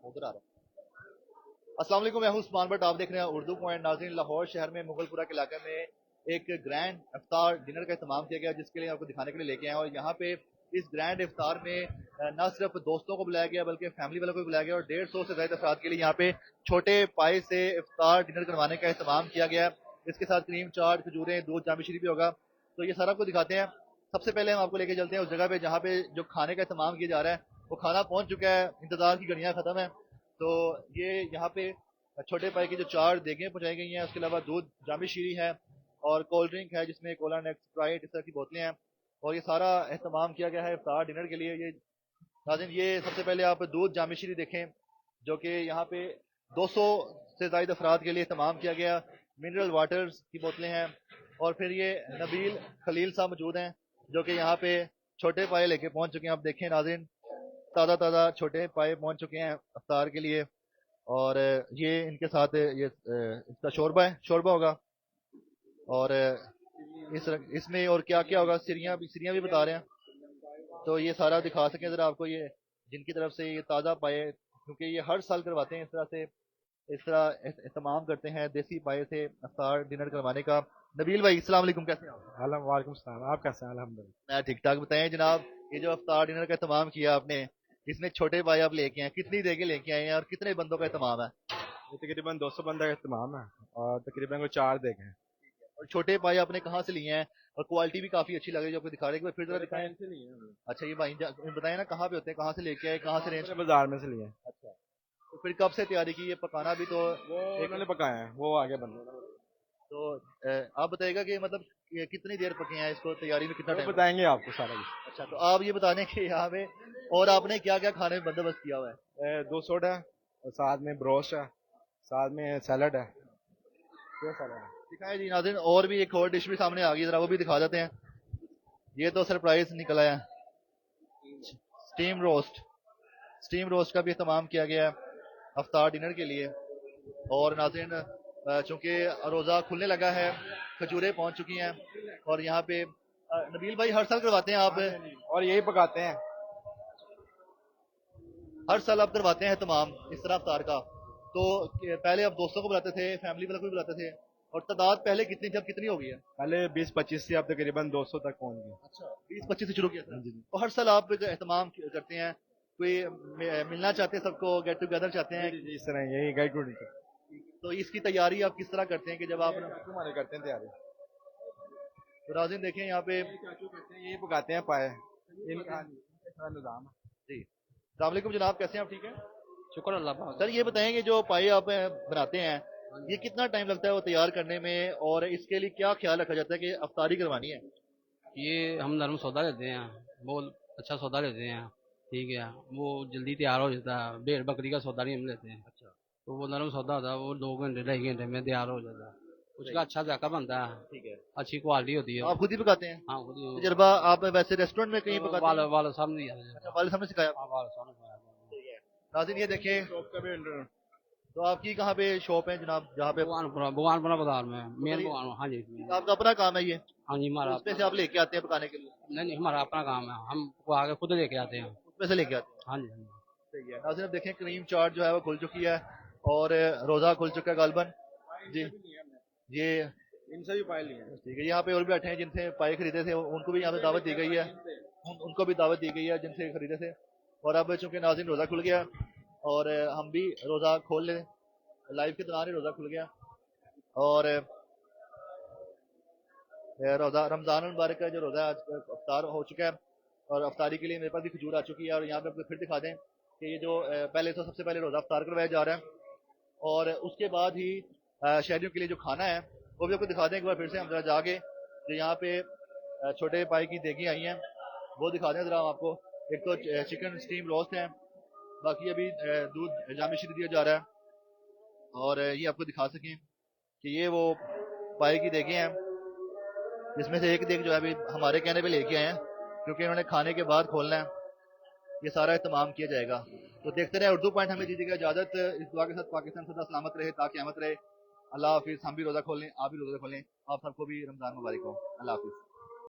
उधर आ रहा है। अस्सलाम वालेकुम, मैं हूं उस्मान बट, आप देख रहे हैं उर्दू पॉइंट। नाज़रीन, लाहौर शहर में मुगलपुरा के इलाके में एक ग्रैंड इफ्तार डिनर का इत्मीम किया गया, जिसके लिए आपको दिखाने के लिए लेके आए हैं। और यहाँ पे इस ग्रैंड इफ्तार में न सिर्फ दोस्तों को बुलाया गया बल्कि फैमिली वालों को भी बुलाया गया, और 150 से ज्यादा अफराद के लिए यहाँ पे छोटे पाए से इफ्तार डिनर करवाने का इत्मीम किया गया। इसके साथ क्रीम चाट, खजूरें, दूध, जामी शरीफ भी होगा। तो ये सारा आपको दिखाते हैं। सबसे पहले हम आपको लेके चलते हैं उस जगह पे जहाँ पे जो खाने का इत्मीम किया जा रहा है। वो खाना पहुंच चुका है, इंतजार की घड़ियां खत्म है। तो ये यहाँ पे छोटे पाए की जो 4 देगें पहुंचाई गई हैं, उसके अलावा दूध, जामी शीरी है और कोल्ड ड्रिंक है, जिसमें कोला नेक्स, स्प्राइट, इस तरह की बोतलें हैं। और ये सारा एहतमाम किया गया है इफ्तार डिनर के लिए। ये नाज़रीन, ये सबसे पहले आप दूध जामी शीरी देखें, जो कि यहाँ पे 200 से ज़ायद अफराद के लिए एहतमाम किया गया। मिनरल वाटर्स की बोतलें हैं। और फिर ये नबील खलील साहब मौजूद हैं, जो कि यहाँ पे छोटे पाए लेके पहुंच चुके हैं। आप देखें नाज़रीन, ताज़ा ताज़ा छोटे पाए पहुंच चुके हैं इफ्तार के लिए। और ये इनके साथ ये इसका शोरबा है, शोरबा होगा। और इसमें और क्या क्या होगा, सिरियाँ भी बता रहे हैं। तो ये सारा दिखा सकें ज़रा आपको, ये जिनकी तरफ से ये ताज़ा पाए, क्योंकि ये हर साल करवाते हैं इस तरह से, इस तरह एहतमाम करते हैं देसी पाए से इफ्तार डिनर करवाने का। नबील भाई, अस्सलाम वालेकुम, कैसे हैं आप? वालेकुम सलाम, आप कैसे हैं? अल्हम्दुलिल्लाह। मैं ठीक ठाक। बताएं जनाब, ये जो इफ्तार डिनर का एहतमाम किया आपने, इसमें छोटे भाई आप लेके आए, कितनी देगे लेके आए हैं और कितने बंदों का एहतमाम है? ये तकरीबन 200 बंदा का इत्मीम है और तकरीबन को 4 देख हैं। और छोटे पाए आपने कहाँ से लिए हैं? और क्वालिटी भी काफी अच्छी लग रही है जो आपको दिखा रहे हैं, फिर जरा दिखाएं। से नहीं है, अच्छा, ये भाई बताएं ना, कहाँ पे होते हैं, कहाँ से लेके आए, कहाँ से रेंज? बाजार में से लिए। अच्छा, तो फिर कब से तैयारी की? ये पकाना भी तो वो एक, उन्होंने पकाए हैं, वो आगे बंदे तो आप बताइएगा कि मतलब कितनी देर पके हैं, इसको तैयारी में कितना वो टाइम? बताएंगे आपको सारा कुछ। अच्छा, तो आप ये बताने कि यहाँ पे और आपने क्या क्या खाने में बंदोबस्त किया हुआ है? 2 सोडा है और साथ में ब्रोस्ट है, साथ में सैलड है। ये सारा है। दिखाएं जी नाज़रीन, और भी एक और डिश भी सामने आ गई, जरा वो भी दिखा देते हैं। ये तो सरप्राइज निकला है, स्टीम रोस्ट। स्टीम रोस्ट का भी इत्मीम किया गया है अफ्तार डिनर के लिए। और नाज़रीन, चूंकि रोज़ा खुलने लगा है, खजूरें पहुंच चुकी हैं। और यहाँ पे नबील भाई, हर साल करवाते हैं आप? और यही पकाते हैं। हर साल आप करवाते हैं तमाम इस तरह अफ्तार का? तो पहले आप दोस्तों को बुलाते थे, फैमिली वालों को भी बुलाते थे, और तादाद पहले कितनी थी, अब कितनी हो गई है? पहले 20-25 से अब तकरीबन 200 तक पहुंच गए। अच्छा, 20-25 से शुरू किया था। जी। तो हर साल आप एहतमाम करते हैं, कोई मिलना चाहते हैं सबको, गेट टुगेदर चाहते हैं? जी, इस तरह यही गाइड टूर तो इसकी तैयारी आप किस तरह करते हैं कि जब आप हमारे करते हैं तैयारी। तो नाज़रीन देखें यहाँ पे यही पकाते हैं पाए इनका निज़ाम। जी। अस्सलाम वालेकुम जनाब, कैसे हैं आप? ठीक है शुक्र अल्लाह पाक। सर। ये बताएंगे जो पाए आप बनाते हैं, ये कितना टाइम लगता है वो तैयार करने में, और इसके लिए क्या ख्याल रखा जाता है कि अफ्तारी करवानी है? ये हम नरम सौदा लेते हैं, बहुत अच्छा सौदा लेते हैं, ठीक है। वो जल्दी तैयार हो जाता है, भेड़ बकरी का सौदा नहीं हम लेते हैं। अच्छा, तो वो नरम सौदा होता है, वो 2 घंटे 2.5 घंटे में तैयार हो जाता है। उसका अच्छा जायका बनता है, ठीक है। अच्छी क्वालिटी होती है। आप खुद ही पकाते हैं? हाँ खुद ही। तजर्बा आप वैसे रेस्टोरेंट में कहीं पकाते हैं? वाले साहब ने दिया अच्छा, था। वाले साहब ने सिखाया आपको? हाँ, वाले साहब ने सिखाया था। सही है। नाज़रीन ये देखें, तो आपकी कहाँ पे शॉप है जनाब, जहाँ पे भगवानपुरा बाजार में, मेन भगवान। हाँ जी, आपका अपना काम है ये? हाँ जी, हमारा उसमें से आप लेके आते हैं पकाने के लिए? नहीं, हमारा अपना काम है, हम आगे खुद लेके आते हैं। उसमें से लेके आते हैं। हाँ जी, हाँ जी। सही है। नाज़रीन देखें, क्रीम चाट जो है वो खुल चुकी है, और रोज़ा खुल चुका है गालबन जी। ये इनसे भी पाए लिए। ठीक है। यहाँ पे और भी बैठे हैं जिनसे पाए खरीदे थे, उनको भी यहाँ पे दावत दी गई है। उनको भी दावत दी गई है जिनसे खरीदे थे। और अब चूंकि नाज़रीन रोज़ा खुल गया, और हम भी रोज़ा खोल लें, लाइव के दौरान ही रोज़ा खुल गया। और रोज़ा रमज़ान मुबारक का जो रोज़ा है, आज अफ्तार हो चुका है, और अफ्तारी के लिए मेरे पास भी खजूर आ चुकी है। और यहाँ पे आपको फिर दिखा दें कि ये जो पहले तो सबसे पहले रोज़ा अफ्तार करवाया जा रहा है, और उसके बाद ही शहरियों के लिए जो खाना है वो भी आपको दिखा दें एक बार फिर से हम जरा जाके। जो यहाँ पे छोटे पाए की देगी आई हैं, वो दिखा दें जरा हम आपको। एक तो चिकन स्टीम रोस्ट है, बाकी अभी दूध जामी शीरी दिया जा रहा है। और ये आपको दिखा सकें कि ये वो पाए की देगी हैं, जिसमें से एक देग जो है अभी हमारे कहने पे लेके आए हैं, क्योंकि इन्होंने खाने के बाद खोलना है। ये सारा एहतमाम किया जाएगा। तो देखते रहे उर्दू पॉइंट, हमें दीजिएगा इजाजत। इस दुआ के साथ पाकिस्तान सदा सलामत रहे, ताकि क़यामत रहे। अल्लाह हाफिज़। हम भी रोज़ा खोलें, आप भी रोज़ा खोलें, आप सबको भी रमज़ान मुबारक हो। अल्लाह हाफिज़।